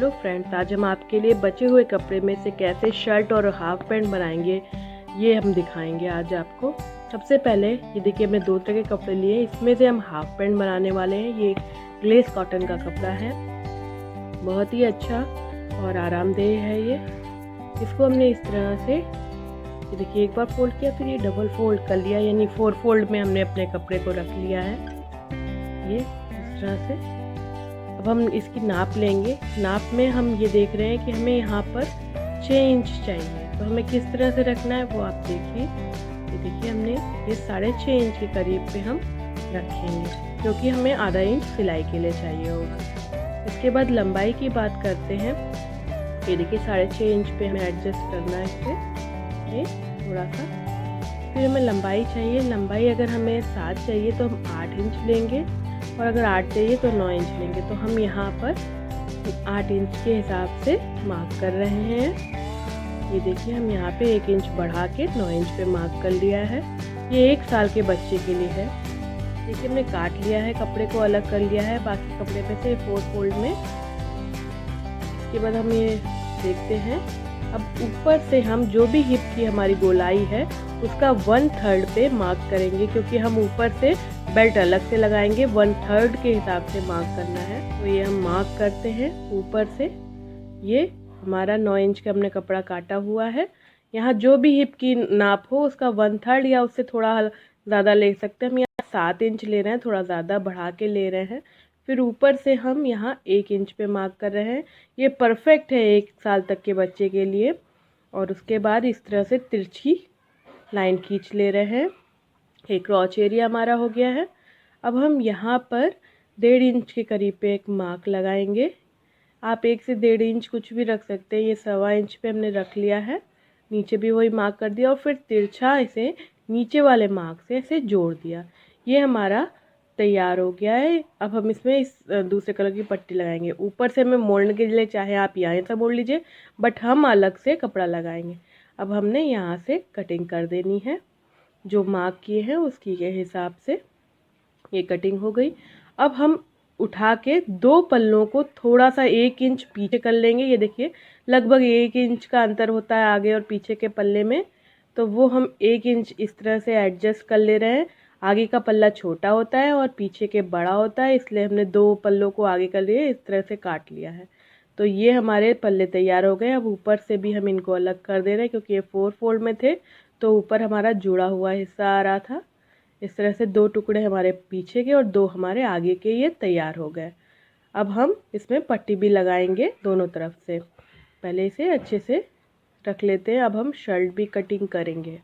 Hello friends, आज हम आपके लिए बचे हुए कपड़े में से कैसे शर्ट और हाफ पैंट बनाएंगे ये हम दिखाएंगे आज आपको। सबसे पहले ये देखिए, हमने दो तरह के कपड़े लिए, इसमें से हम हाफ पैंट बनाने वाले हैं। ये ग्लेस कॉटन का कपड़ा है, बहुत ही अच्छा और आरामदेह है ये। इसको हमने इस तरह से ये देखिए एक बार फोल्ड किया, फिर ये डबल फोल्ड कर लिया, यानी 4 फोल्ड में हमने अपने कपड़े को रख लिया है ये इस तरह से। अब हम इसकी नाप लेंगे। नाप में हम ये देख रहे हैं कि हमें यहाँ पर 6 इंच चाहिए, तो हमें किस तरह से रखना है वो आप देखिए। ये देखिए हमने ये 6.5 इंच के करीब पे हम रखेंगे, क्योंकि हमें आधा इंच सिलाई के लिए चाहिए होगा। इसके बाद लंबाई की बात करते हैं। ये देखिए 6.5 इंच पे हमें एडजस्ट करना है इसे, ये थोड़ा सा। फिर हमें लंबाई चाहिए। लंबाई अगर हमें 7 चाहिए तो हम 8 इंच लेंगे, और अगर 8 चाहिए तो 9 इंच लेंगे। तो हम यहाँ पर 8 इंच के हिसाब से मार्क कर रहे हैं। ये देखिए हम यहाँ पे 1 इंच बढ़ा के 9 इंच पे मार्क कर लिया है। ये 1 साल के बच्चे के लिए है। देखिए हमने काट लिया है, कपड़े को अलग कर लिया है बाकी कपड़े में से 4 फोल्ड में। इसके बाद हम ये देखते हैं, अब ऊपर से हम जो भी हिप की हमारी गोलाई है उसका 1/3 पे मार्क करेंगे, क्योंकि हम ऊपर से बेल्ट अलग से लगाएंगे। 1/3 के हिसाब से मार्क करना है। तो ये हम मार्क करते हैं ऊपर से। ये हमारा 9 इंच का हमने कपड़ा काटा हुआ है। यहाँ जो भी हिप की नाप हो उसका 1/3 या उससे थोड़ा ज़्यादा ले सकते हैं। हम यहाँ 7 इंच ले रहे हैं, थोड़ा ज़्यादा बढ़ा के ले रहे हैं। फिर ऊपर से हम यहाँ 1 इंच पे मार्क कर रहे हैं। ये परफेक्ट है 1 साल तक के बच्चे के लिए। और उसके बाद इस तरह से तिरछी लाइन खींच ले रहे हैं। एक क्रॉच एरिया हमारा हो गया है। अब हम यहाँ पर 1.5 इंच के करीब पे एक मार्क लगाएंगे। आप 1 से 1.5 इंच कुछ भी रख सकते हैं। ये 1.25 इंच पे हमने रख लिया है। नीचे भी वही मार्क कर दिया और फिर तिरछा इसे नीचे वाले मार्क से इसे जोड़ दिया। ये हमारा तैयार हो गया है। अब हम इसमें इस दूसरे कलर की पट्टी लगाएंगे। ऊपर से हमें मोड़ने के लिए चाहे आप यहाँ से मोड़ लीजिए, बट हम अलग से कपड़ा लगाएंगे। अब हमने यहाँ से कटिंग कर देनी है, जो मार्क किए हैं उसकी के हिसाब से ये कटिंग हो गई। अब हम उठा के 2 पल्लों को थोड़ा सा 1 इंच पीछे कर लेंगे। ये देखिए लगभग 1 इंच का अंतर होता है आगे और पीछे के पल्ले में, तो वो हम 1 इंच इस तरह से एडजस्ट कर ले रहे हैं। आगे का पल्ला छोटा होता है और पीछे के बड़ा होता है, इसलिए हमने 2 पल्लों को आगे कर लिए इस तरह से काट लिया है। तो ये हमारे पल्ले तैयार हो गए। अब ऊपर से भी हम इनको अलग कर दे रहे हैं, क्योंकि ये 4 फोल्ड में थे तो ऊपर हमारा जुड़ा हुआ हिस्सा आ रहा था। इस तरह से 2 टुकड़े हमारे पीछे के और 2 हमारे आगे के ये तैयार हो गए। अब हम इसमें पट्टी भी लगाएंगे दोनों तरफ से। पहले इसे अच्छे से रख लेते हैं। अब हम शर्ट भी कटिंग करेंगे।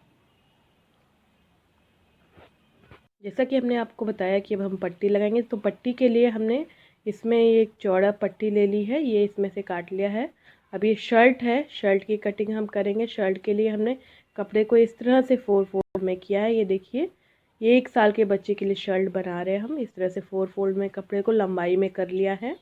जैसा कि हमने आपको बताया कि अब हम पट्टी लगाएंगे, तो पट्टी के लिए हमने इसमें एक चौड़ा पट्टी ले ली है, ये इसमें से काट लिया है। अब ये शर्ट है, शर्ट की कटिंग हम करेंगे। शर्ट के लिए हमने कपड़े को इस तरह से 4 फोल्ड में किया है। ये देखिए ये 1 साल के बच्चे के लिए शर्ट बना रहे हैं हम। इस तरह से 4 फोल्ड में कपड़े को लंबाई में कर लिया है।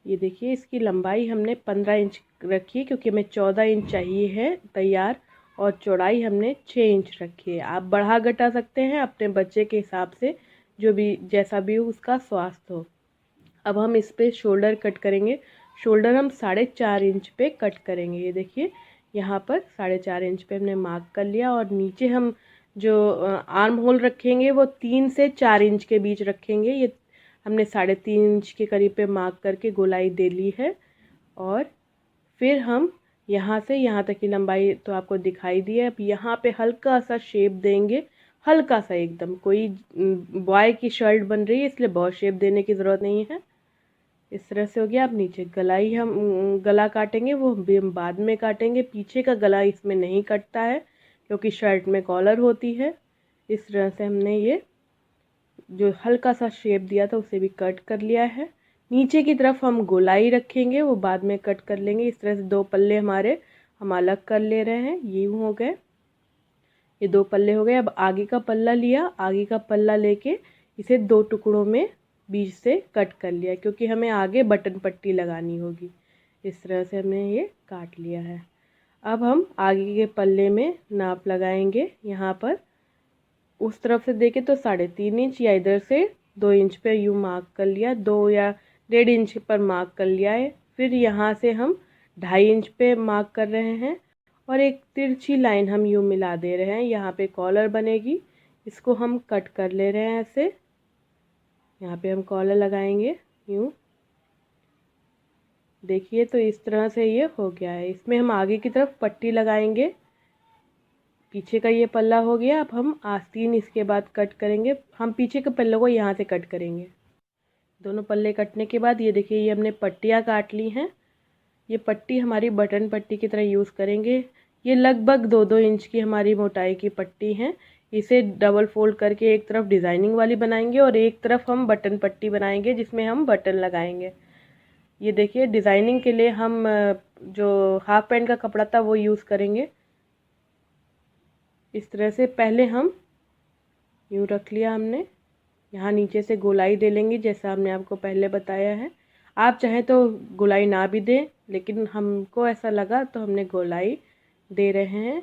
ये देखिए इसकी लंबाई हमने 15 इंच रखी है, क्योंकि हमें 14 इंच चाहिए है तैयार, और चौड़ाई हमने 6 इंच रखी है। आप बढ़ा घटा सकते हैं अपने बच्चे के हिसाब से, जो भी जैसा भी हो उसका स्वास्थ्य हो। अब हम इस पे शोल्डर कट करेंगे। शोल्डर हम 4.5 इंच पे कट करेंगे। ये देखिए यहाँ पर 4.5 इंच पे हमने मार्क कर लिया, और नीचे हम जो आर्म होल रखेंगे वो 3 से 4 इंच के बीच रखेंगे। ये हमने 3.5 इंच के करीब पे मार्क करके गोलाई दे ली है। और फिर हम यहाँ से यहाँ तक की लंबाई तो आपको दिखाई दी है। अब यहाँ पे हल्का सा शेप देंगे, हल्का सा एकदम। कोई बॉय की शर्ट बन रही है इसलिए बहुत शेप देने की ज़रूरत नहीं है। इस तरह से हो गया। अब नीचे गलाई हम गला काटेंगे, वो हम बाद में काटेंगे। पीछे का गला इसमें नहीं कटता है, क्योंकि शर्ट में कॉलर होती है। इस तरह से हमने ये जो हल्का सा शेप दिया था उसे भी कट कर लिया है। नीचे की तरफ हम गोलाई रखेंगे, वो बाद में कट कर लेंगे। इस तरह से 2 पल्ले हमारे हम अलग कर ले रहे हैं। ये हो गए, ये 2 पल्ले हो गए। अब आगे का पल्ला लिया, आगे का पल्ला लेके इसे 2 टुकड़ों में बीच से कट कर लिया, क्योंकि हमें आगे बटन पट्टी लगानी होगी। इस तरह से हमने ये काट लिया है। अब हम आगे के पल्ले में नाप लगाएंगे। यहाँ पर उस तरफ से देखें तो 3.5 इंच, या इधर से 2 इंच पे यूँ मार्क कर लिया। 2 या 1.5 इंच पर मार्क कर लिया है। फिर यहाँ से हम 2.5 इंच पे मार्क कर रहे हैं और एक तिरछी लाइन हम यूँ मिला दे रहे हैं। यहाँ पे कॉलर बनेगी, इसको हम कट कर ले रहे हैं ऐसे। यहाँ पे हम कॉलर लगाएंगे यूँ, देखिए तो इस तरह से ये हो गया है। इसमें हम आगे की तरफ पट्टी लगाएंगे। पीछे का ये पल्ला हो गया। अब हम आस्तीन इसके बाद कट करेंगे। हम पीछे के पल्ले को यहाँ से कट करेंगे। दोनों पल्ले कटने के बाद ये देखिए ये हमने पट्टियाँ काट ली हैं। ये पट्टी हमारी बटन पट्टी की तरह यूज़ करेंगे। ये लगभग 2-2 इंच की हमारी मोटाई की पट्टी है। इसे डबल फोल्ड करके एक तरफ डिज़ाइनिंग वाली बनाएंगे और एक तरफ हम बटन पट्टी बनाएंगे जिसमें हम बटन लगाएंगे। ये देखिए डिज़ाइनिंग के लिए हम जो हाफ पैंट का कपड़ा था वो यूज़ करेंगे। इस तरह से पहले हम यूँ रख लिया हमने, यहाँ नीचे से गोलाई दे लेंगे जैसा हमने आपको पहले बताया है। आप चाहें तो गोलाई ना भी दें, लेकिन हमको ऐसा लगा तो हमने गोलाई दे रहे हैं।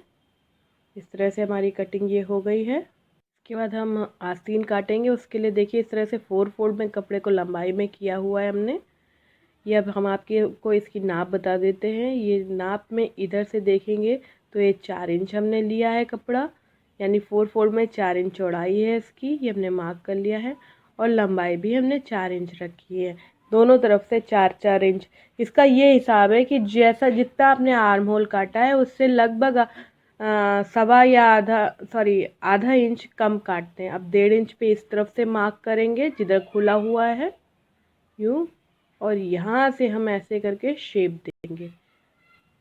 इस तरह से हमारी कटिंग ये हो गई है। इसके बाद हम आस्तीन काटेंगे। उसके लिए देखिए इस तरह से 4 फोल्ड में कपड़े को लंबाई में किया हुआ है हमने। ये अब हम आपके को इसकी नाप बता देते हैं। ये नाप में इधर से देखेंगे तो ये 4 इंच हमने लिया है कपड़ा, यानी 4 फोल्ड में 4 इंच चौड़ाई है इसकी, ये हमने मार्क कर लिया है। और लंबाई भी हमने 4 इंच रखी है, दोनों तरफ से 4-4 इंच। इसका ये हिसाब है कि जैसा जितना आपने आर्म होल काटा है उससे लगभग सवा या आधा इंच कम काटते हैं। अब 1.5 इंच पे इस तरफ से मार्क करेंगे जिधर खुला हुआ है यूँ, और यहाँ से हम ऐसे करके शेप देंगे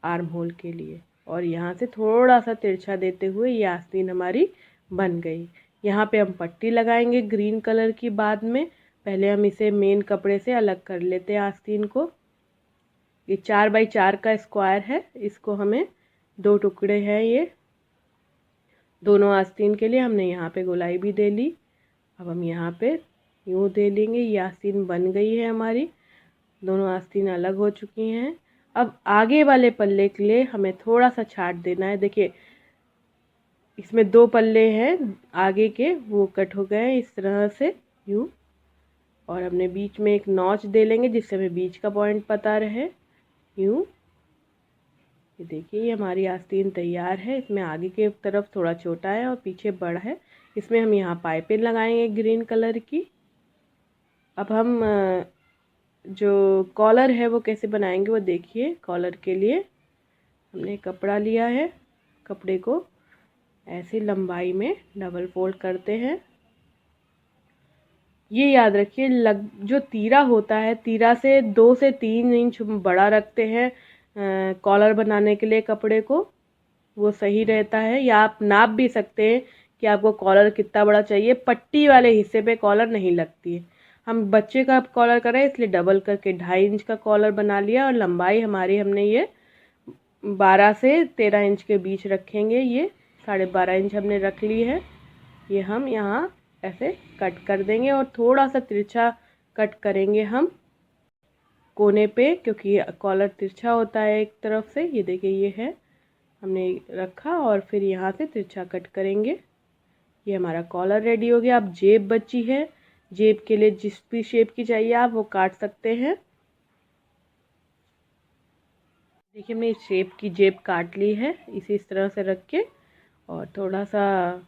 आर्म होल के लिए, और यहाँ से थोड़ा सा तिरछा देते हुए ये आस्तीन हमारी बन गई। यहाँ पे हम पट्टी लगाएंगे ग्रीन कलर की बाद में। पहले हम इसे मेन कपड़े से अलग कर लेते हैं आस्तीन को। ये 4x4 का स्क्वायर है, इसको हमें 2 टुकड़े हैं ये। दोनों आस्तीन के लिए हमने यहाँ पे गोलाई भी दे ली। अब हम यहाँ पे यूँ दे लेंगे। ये आस्तीन बन गई है हमारी, दोनों आस्तीन अलग हो चुकी हैं। अब आगे वाले पल्ले के लिए हमें थोड़ा सा छाट देना है। देखिए इसमें 2 पल्ले हैं आगे के, वो कट हो गए हैं इस तरह से यूँ, और हमने बीच में एक नॉच दे लेंगे जिससे हमें बीच का पॉइंट पता रहे यूँ। ये देखिए ये हमारी आस्तीन तैयार है। इसमें आगे की तरफ थोड़ा छोटा है और पीछे बड़ा है। इसमें हम यहाँ पाइपिंग लगाएंगे ग्रीन कलर की। अब हम जो कॉलर है वो कैसे बनाएंगे वो देखिए। कॉलर के लिए हमने कपड़ा लिया है, कपड़े को ऐसे लंबाई में डबल फोल्ड करते हैं। ये याद रखिए जो तीरा होता है, तीरा से 2 से 3 इंच बड़ा रखते हैं कॉलर बनाने के लिए कपड़े को, वो सही रहता है। या आप नाप भी सकते हैं कि आपको कॉलर कितना बड़ा चाहिए। पट्टी वाले हिस्से पे कॉलर नहीं लगती है। हम बच्चे का कॉलर कर रहे हैं इसलिए डबल करके 2.5 इंच का कॉलर बना लिया, और लंबाई हमारी हमने ये 12 से 13 इंच के बीच रखेंगे। ये 12.5 इंच हमने रख ली है। ये हम यहाँ ऐसे कट कर देंगे और थोड़ा सा तिरछा कट करेंगे हम कोने पे, क्योंकि कॉलर तिरछा होता है एक तरफ से। ये देखिए ये है हमने रखा, और फिर यहाँ से तिरछा कट करेंगे। ये हमारा कॉलर रेडी हो गया। अब जेब बची है, जेब के लिए जिस भी शेप की चाहिए आप वो काट सकते हैं। देखिए हमने इस शेप की जेब काट ली है, इसे इस तरह से रख के और थोड़ा सा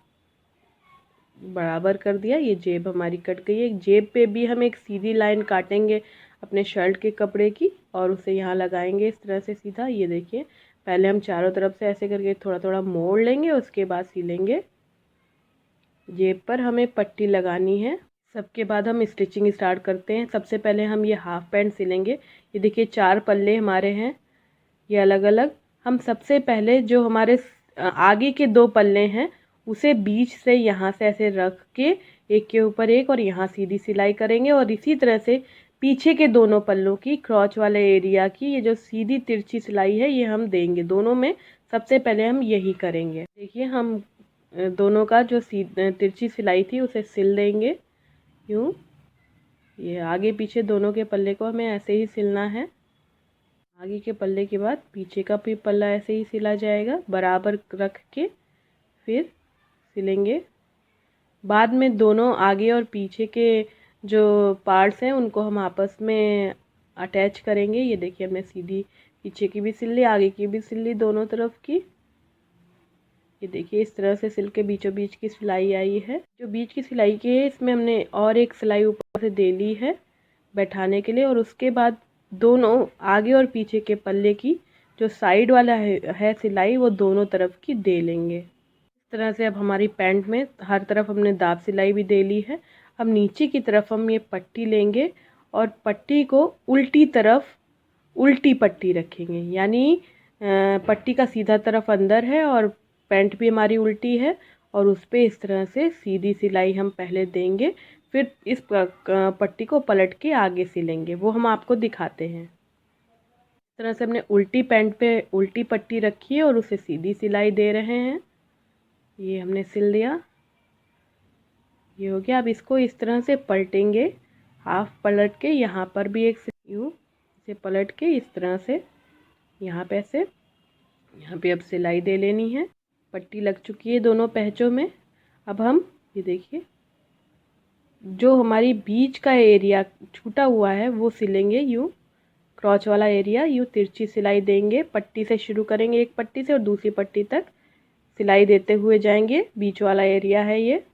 बराबर कर दिया। ये जेब हमारी कट गई है। जेब पे भी हम एक सीधी लाइन काटेंगे अपने शर्ट के कपड़े की, और उसे यहाँ लगाएंगे इस तरह से सीधा। ये देखिए पहले हम चारों तरफ से ऐसे करके थोड़ा थोड़ा मोड़ लेंगे, उसके बाद सिलेंगे। जेब पर हमें पट्टी लगानी है। सबके बाद हम स्टिचिंग स्टार्ट करते हैं। सबसे पहले हम ये हाफ पैंट सिलेंगे। ये देखिए 4 पल्ले हमारे हैं, ये अलग अलग। हम सबसे पहले जो हमारे आगे के 2 पल्ले हैं उसे बीच से यहाँ से ऐसे रख के एक के ऊपर एक, और यहाँ सीधी सिलाई करेंगे। और इसी तरह से पीछे के दोनों पल्लों की क्रॉच वाले एरिया की ये जो सीधी तिरछी सिलाई है ये हम देंगे। दोनों में सबसे पहले हम यही करेंगे। देखिए हम दोनों का जो तिरछी सिलाई थी उसे सिल देंगे यूँ। ये आगे पीछे दोनों के पल्ले को हमें ऐसे ही सिलना है। आगे के पल्ले के बाद पीछे का भी पल्ला ऐसे ही सिला जाएगा, बराबर रख के फिर सिलेंगे। बाद में दोनों आगे और पीछे के जो पार्ट्स हैं उनको हम आपस में अटैच करेंगे। ये देखिए हमने सीधी पीछे की भी सिल ली, आगे की भी सिल ली, दोनों तरफ की। ये देखिए इस तरह से सिल के बीचों बीच की सिलाई आई है। जो बीच की सिलाई की है इसमें हमने और एक सिलाई ऊपर से दे ली है बैठाने के लिए, और उसके बाद दोनों आगे और पीछे के पल्ले की जो साइड वाला है सिलाई, वो दोनों तरफ की दे लेंगे। इस तरह से अब हमारी पैंट में हर तरफ हमने दाब सिलाई भी दे ली है। अब नीचे की तरफ हम ये पट्टी लेंगे और पट्टी को उल्टी तरफ उल्टी पट्टी रखेंगे, यानी पट्टी का सीधा तरफ अंदर है और पैंट भी हमारी उल्टी है, और उस पर इस तरह से सीधी सिलाई हम पहले देंगे, फिर इस पट्टी को पलट के आगे सिलेंगे, वो हम आपको दिखाते हैं। इस तरह से हमने उल्टी पैंट पे उल्टी पट्टी रखी है और उसे सीधी सिलाई दे रहे हैं। ये हमने सिल दिया, ये हो गया। अब इसको इस तरह से पलटेंगे, हाफ पलट के यहाँ पर भी एक यूँ इसे पलट के इस तरह से यहाँ पे से यहाँ पे अब सिलाई दे लेनी है। पट्टी लग चुकी है दोनों पहचों में। अब हम ये देखिए जो हमारी बीच का एरिया छूटा हुआ है वो सिलेंगे, यूँ क्रॉच वाला एरिया यूँ तिरछी सिलाई देंगे। पट्टी से शुरू करेंगे, एक पट्टी से, और दूसरी पट्टी तक सिलाई देते हुए जाएंगे। बीच वाला एरिया है ये।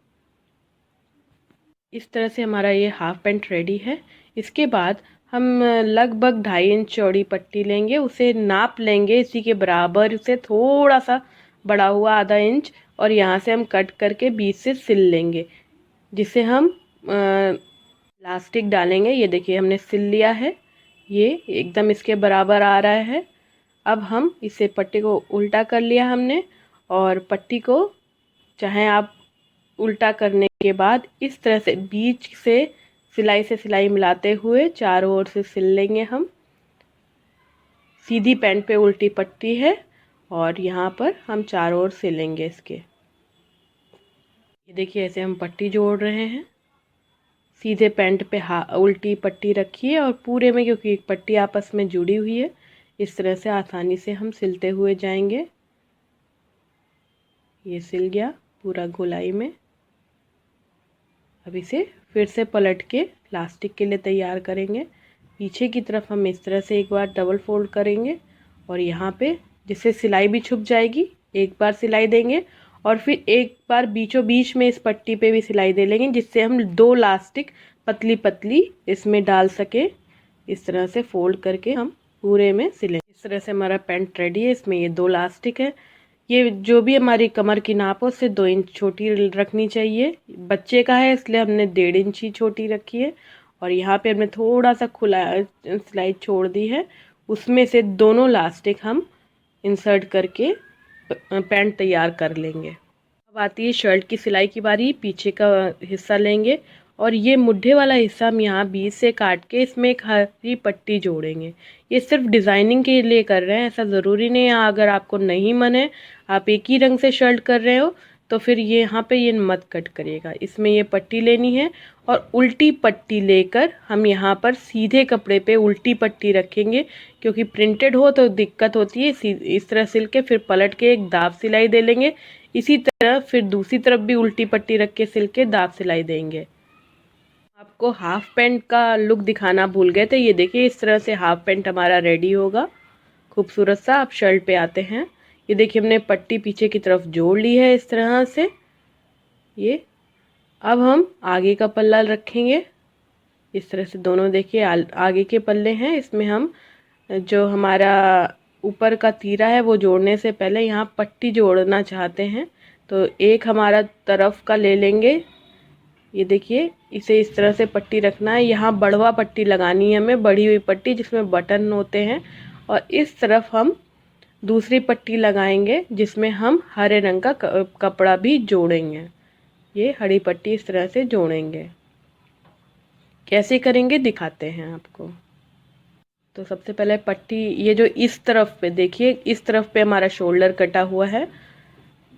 इस तरह से हमारा ये हाफ पैंट रेडी है। इसके बाद हम लगभग 2.5 इंच चौड़ी पट्टी लेंगे, उसे नाप लेंगे इसी के बराबर, उसे थोड़ा सा बड़ा हुआ आधा इंच, और यहाँ से हम कट करके बीच से सिल लेंगे, जिसे हम इलास्टिक डालेंगे। ये देखिए हमने सिल लिया है, ये एकदम इसके बराबर आ रहा है। अब हम इसे पट्टी को उल्टा कर लिया हमने, और पट्टी को चाहे आप उल्टा करने के बाद इस तरह से बीच से सिलाई मिलाते हुए चारों ओर से सिल लेंगे हम। सीधी पैंट पे उल्टी पट्टी है और यहाँ पर हम चारों ओर सिलेंगे इसके। ये देखिए ऐसे हम पट्टी जोड़ रहे हैं। सीधे पैंट पे उल्टी पट्टी रखी है और पूरे में, क्योंकि एक पट्टी आपस में जुड़ी हुई है, इस तरह से आसानी से हम सिलते हुए जाएंगे। ये सिल गया पूरा गोलाई में। अब इसे फिर से पलट के प्लास्टिक के लिए तैयार करेंगे। पीछे की तरफ हम इस तरह से एक बार डबल फोल्ड करेंगे और यहाँ पे जिससे सिलाई भी छुप जाएगी, एक बार सिलाई देंगे और फिर एक बार बीचों बीच में इस पट्टी पे भी सिलाई दे लेंगे, जिससे हम 2 लास्टिक पतली पतली इसमें डाल सके। इस तरह से फोल्ड करके हम पूरे में सिलेंगे। इस तरह से हमारा पैंट रेडी है। इसमें ये 2 लास्टिक है। ये जो भी हमारी कमर की नाप हो उससे 2 इंच छोटी रखनी चाहिए। बच्चे का है इसलिए हमने 1.5 इंच ही छोटी रखी है, और यहाँ पे हमने थोड़ा सा खुला सिलाई छोड़ दी है, उसमें से दोनों लास्टिक हम इंसर्ट करके पैंट तैयार कर लेंगे। अब आती है शर्ट की सिलाई की बारी। पीछे का हिस्सा लेंगे और ये मुड्ढे वाला हिस्सा हम यहाँ बीच से काट के इसमें एक हरी पट्टी जोड़ेंगे। ये सिर्फ डिज़ाइनिंग के लिए कर रहे हैं, ऐसा ज़रूरी नहीं है। अगर आपको नहीं मन है, आप एक ही रंग से शर्ट कर रहे हो, तो फिर ये यहाँ पे ये मत कट करिएगा। इसमें ये पट्टी लेनी है और उल्टी पट्टी लेकर हम यहाँ पर सीधे कपड़े पे उल्टी पट्टी रखेंगे, क्योंकि प्रिंटेड हो तो दिक्कत होती है। इस तरह सिल के फिर पलट के एक दाब सिलाई दे लेंगे। इसी तरह फिर दूसरी तरफ भी उल्टी पट्टी रख के सिल के दाब सिलाई देंगे। आपको हाफ पैंट का लुक दिखाना भूल गए थे। ये देखिए इस तरह से हाफ पैंट हमारा रेडी होगा, खूबसूरत सा। अब शर्ट पे आते हैं। ये देखिए हमने पट्टी पीछे की तरफ जोड़ ली है इस तरह से। ये अब हम आगे का पल्ला रखेंगे इस तरह से। दोनों देखिए आगे के पल्ले हैं। इसमें हम जो हमारा ऊपर का तीरा है वो जोड़ने से पहले यहाँ पट्टी जोड़ना चाहते हैं, तो एक हमारा तरफ का ले लेंगे। ये देखिए इसे इस तरह से पट्टी रखना है। यहाँ बढ़वा पट्टी लगानी है हमें, बढ़ी हुई पट्टी जिसमें बटन होते हैं, और इस तरफ हम दूसरी पट्टी लगाएंगे जिसमें हम हरे रंग का कपड़ा भी जोड़ेंगे। ये हरी पट्टी इस तरह से जोड़ेंगे। कैसे करेंगे दिखाते हैं आपको। तो सबसे पहले पट्टी ये जो इस तरफ पे देखिए, इस तरफ पे हमारा शोल्डर कटा हुआ है,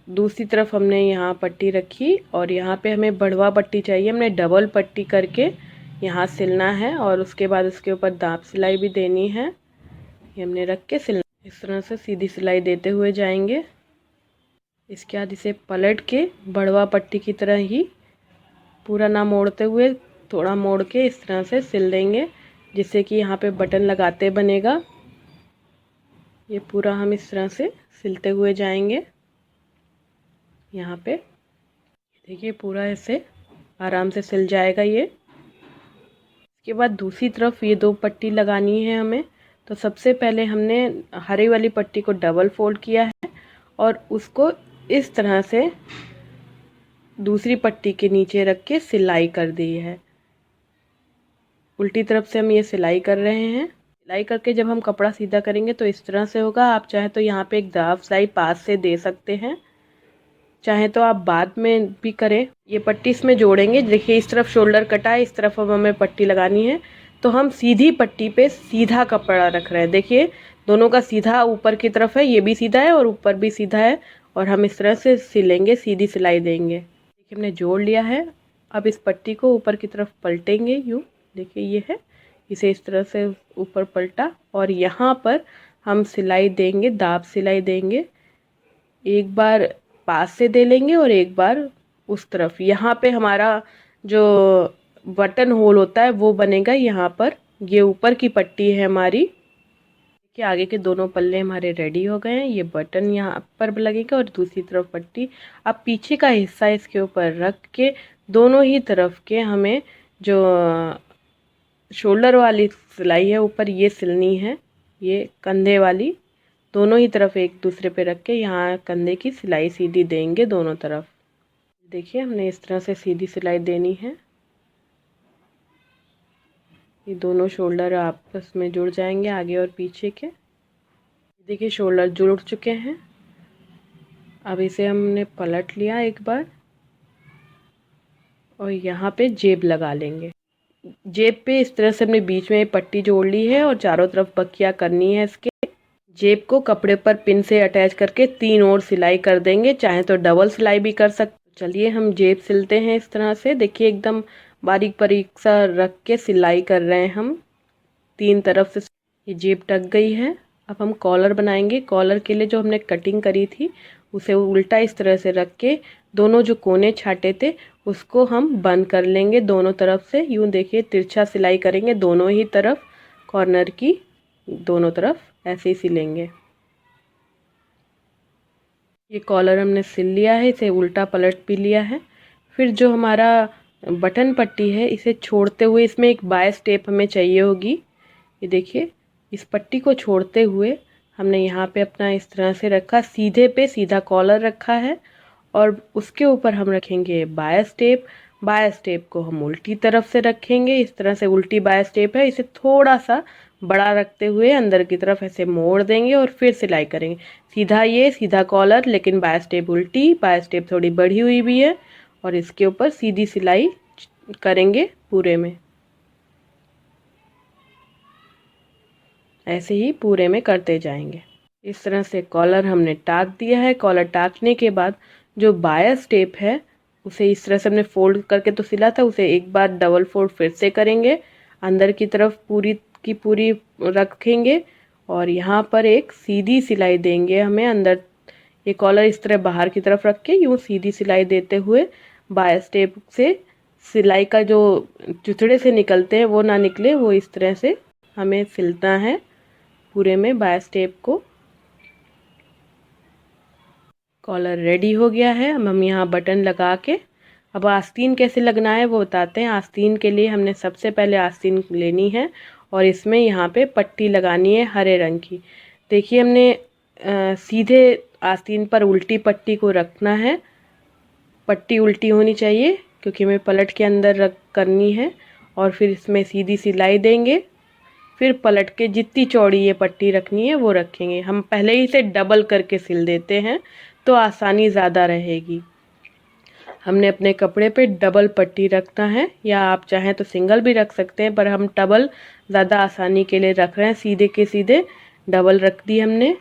दूसरी तरफ हमने यहाँ पट्टी रखी और यहाँ पे हमें बढ़वा पट्टी चाहिए। हमने डबल पट्टी करके यहाँ सिलना है और उसके बाद उसके ऊपर दाब सिलाई भी देनी है। ये हमने रख के सिलना। इस तरह से सीधी सिलाई देते हुए जाएंगे। इसके बाद इसे पलट के बढ़वा पट्टी की तरह ही पूरा ना मोड़ते हुए थोड़ा मोड़ के इस तरह से सिल देंगे, जिससे कि यहाँ पे बटन लगाते बनेगा। ये पूरा हम इस तरह से सिलते हुए जाएंगे। यहाँ पे देखिए पूरा ऐसे आराम से सिल जाएगा ये। इसके बाद दूसरी तरफ ये 2 पट्टी लगानी है हमें। तो सबसे पहले हमने हरी वाली पट्टी को डबल फोल्ड किया है और उसको इस तरह से दूसरी पट्टी के नीचे रख के सिलाई कर दी है। उल्टी तरफ से हम ये सिलाई कर रहे हैं। सिलाई करके जब हम कपड़ा सीधा करेंगे तो इस तरह से होगा। आप चाहे तो यहाँ पे एक दाब सिलाई पास से दे सकते हैं, चाहे तो आप बाद में भी करें। ये पट्टी इसमें जोड़ेंगे। देखिए इस तरफ शोल्डर कटा है, इस तरफ अब हमें पट्टी लगानी है। तो हम सीधी पट्टी पे सीधा कपड़ा रख रहे हैं। देखिए दोनों का सीधा ऊपर की तरफ है, ये भी सीधा है और ऊपर भी सीधा है, और हम इस तरह से सिलेंगे, सीधी सिलाई देंगे। देखिए हमने जोड़ लिया है। अब इस पट्टी को ऊपर की तरफ पलटेंगे यूँ। देखिए ये है, इसे इस तरह से ऊपर पलटा और यहाँ पर हम सिलाई देंगे, दाब सिलाई देंगे। एक बार पास से दे लेंगे और एक बार उस तरफ। यहाँ पे हमारा जो बटन होल होता है वो बनेगा यहाँ पर। ये ऊपर की पट्टी है हमारी। कि आगे के दोनों पल्ले हमारे रेडी हो गए हैं। ये बटन यहाँ पर लगेगा और दूसरी तरफ पट्टी। अब पीछे का हिस्सा इसके ऊपर रख के दोनों ही तरफ के हमें जो शोल्डर वाली सिलाई है ऊपर ये सिलनी है। ये कंधे वाली दोनों ही तरफ एक दूसरे पे रख के यहाँ कंधे की सिलाई सीधी देंगे दोनों तरफ। देखिए हमने इस तरह से सीधी सिलाई देनी है। ये दोनों शोल्डर आपस में जुड़ जाएंगे, आगे और पीछे के। देखिए शोल्डर जुड़ चुके हैं। अब इसे हमने पलट लिया एक बार और यहाँ पे जेब लगा लेंगे। जेब पे इस तरह से हमने बीच में पट्टी जोड़ ली है और चारों तरफ बकिया करनी है इसके। जेब को कपड़े पर पिन से अटैच करके 3 ओर सिलाई कर देंगे, चाहे तो डबल सिलाई भी कर सकते। चलिए हम जेब सिलते हैं इस तरह से। देखिए एकदम बारीक बारीक सा रख के सिलाई कर रहे हैं हम 3 तरफ से। ये जेब टक गई है। अब हम कॉलर बनाएंगे। कॉलर के लिए जो हमने कटिंग करी थी उसे उल्टा इस तरह से रख के दोनों जो कोने छाटे थे उसको हम बंद कर लेंगे दोनों तरफ से। यूँ देखिए तिरछा सिलाई करेंगे दोनों ही तरफ, कॉर्नर की दोनों तरफ ऐसे ही सिलेंगे। ये कॉलर हमने सिल लिया है, इसे उल्टा पलट भी लिया है। फिर जो हमारा बटन पट्टी है इसे छोड़ते हुए इसमें एक बाय स्टेप हमें चाहिए होगी। ये देखिए इस पट्टी को छोड़ते हुए हमने यहाँ पे अपना इस तरह से रखा, सीधे पे सीधा कॉलर रखा है और उसके ऊपर हम रखेंगे बाय स्टेप। बाय स्टेप को हम उल्टी तरफ से रखेंगे। इस तरह से उल्टी बाय स्टेप है, इसे थोड़ा सा बड़ा रखते हुए अंदर की तरफ ऐसे मोड़ देंगे और फिर सिलाई करेंगे। सीधा ये सीधा कॉलर, लेकिन बाय स्टेप उल्टी, बाय स्टेप थोड़ी बढ़ी हुई भी है और इसके ऊपर सीधी सिलाई करेंगे पूरे में। ऐसे ही पूरे में करते जाएंगे। इस तरह से कॉलर हमने टाक दिया है। कॉलर टाकने के बाद जो बाय स्टेप है उसे इस तरह से हमने फोल्ड करके तो सिला था, उसे एक बार डबल फोल्ड फिर से करेंगे, अंदर की तरफ पूरी की पूरी रखेंगे और यहाँ पर एक सीधी सिलाई देंगे हमें अंदर। ये कॉलर इस तरह बाहर की तरफ रख के यूँ सीधी सिलाई देते हुए बाय स्टेप से सिलाई का जो चुथड़े से निकलते हैं वो ना निकले, वो इस तरह से हमें सिलना है पूरे में बाय स्टेप को। कॉलर रेडी हो गया है। अब हम यहाँ बटन लगा के अब आस्तीन कैसे लगना है वो बताते हैं। आस्तीन के लिए हमने सबसे पहले आस्तीन लेनी है और इसमें यहाँ पे पट्टी लगानी है हरे रंग की। देखिए हमने सीधे आस्तीन पर उल्टी पट्टी को रखना है। पट्टी उल्टी होनी चाहिए क्योंकि हमें पलट के अंदर रख करनी है और फिर इसमें सीधी सिलाई देंगे। फिर पलट के जितनी चौड़ी ये पट्टी रखनी है वो रखेंगे। हम पहले ही से डबल करके सिल देते हैं तो आसानी ज़्यादा रहेगी। हमने अपने कपड़े पे डबल पट्टी रखना है, या आप चाहें तो सिंगल भी रख सकते हैं, पर हम डबल ज़्यादा आसानी के लिए रख रहे हैं। सीधे के सीधे डबल रख दी हमने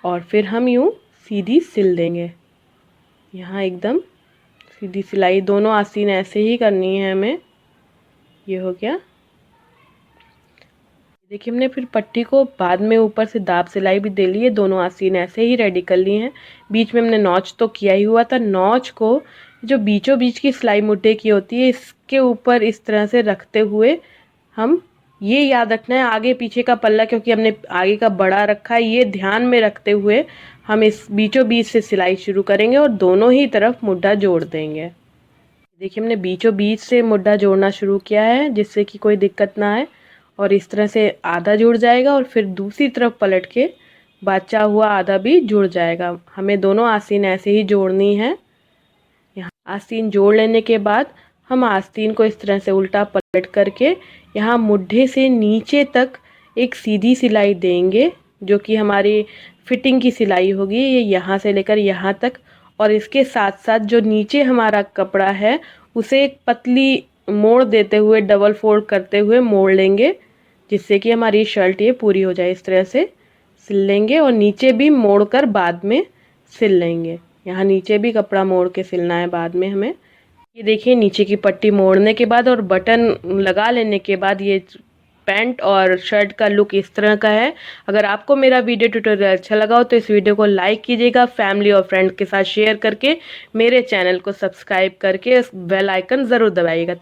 और फिर हम यूँ सीधी सिल देंगे। यहाँ एकदम सीधी सिलाई दोनों आस्तीन ऐसे ही करनी है हमें। ये हो गया। देखिए हमने फिर पट्टी को बाद में ऊपर से दाब सिलाई भी दे ली है। दोनों आस्तीन ऐसे ही रेडी कर ली हैं। बीच में हमने नॉच तो किया ही हुआ था। नॉच को जो बीचों बीच की सिलाई मुड्ढे की होती है के ऊपर इस तरह से रखते हुए हम ये याद रखना है आगे पीछे का पल्ला, क्योंकि हमने आगे का बड़ा रखा है, ये ध्यान में रखते हुए हम इस बीचों बीच से सिलाई शुरू करेंगे और दोनों ही तरफ मुड्ढा जोड़ देंगे। देखिए हमने बीचों बीच से मुड्ढा जोड़ना शुरू किया है जिससे कि कोई दिक्कत ना आए, और इस तरह से आधा जुड़ जाएगा और फिर दूसरी तरफ पलट के बचा हुआ आधा भी जुड़ जाएगा। हमें दोनों आस्तीन ऐसे ही जोड़नी है। यहाँ आस्तीन जोड़ लेने के बाद हम आस्तीन को इस तरह से उल्टा पलट करके यहाँ मुड्ढे से नीचे तक एक सीधी सिलाई देंगे, जो कि हमारी फिटिंग की सिलाई होगी। ये यहाँ से लेकर यहाँ तक, और इसके साथ साथ जो नीचे हमारा कपड़ा है उसे एक पतली मोड़ देते हुए डबल फोल्ड करते हुए मोड़ लेंगे, जिससे कि हमारी शर्ट ये पूरी हो जाए। इस तरह से सिल लेंगे और नीचे भी मोड़ कर बाद में सिल लेंगे। यहाँ नीचे भी कपड़ा मोड़ के सिलना है बाद में हमें। ये देखिए नीचे की पट्टी मोड़ने के बाद और बटन लगा लेने के बाद ये पैंट और शर्ट का लुक इस तरह का है। अगर आपको मेरा वीडियो ट्यूटोरियल अच्छा लगा हो तो इस वीडियो को लाइक कीजिएगा, फैमिली और फ्रेंड के साथ शेयर करके मेरे चैनल को सब्सक्राइब करके बेल आइकन ज़रूर दबाइएगा।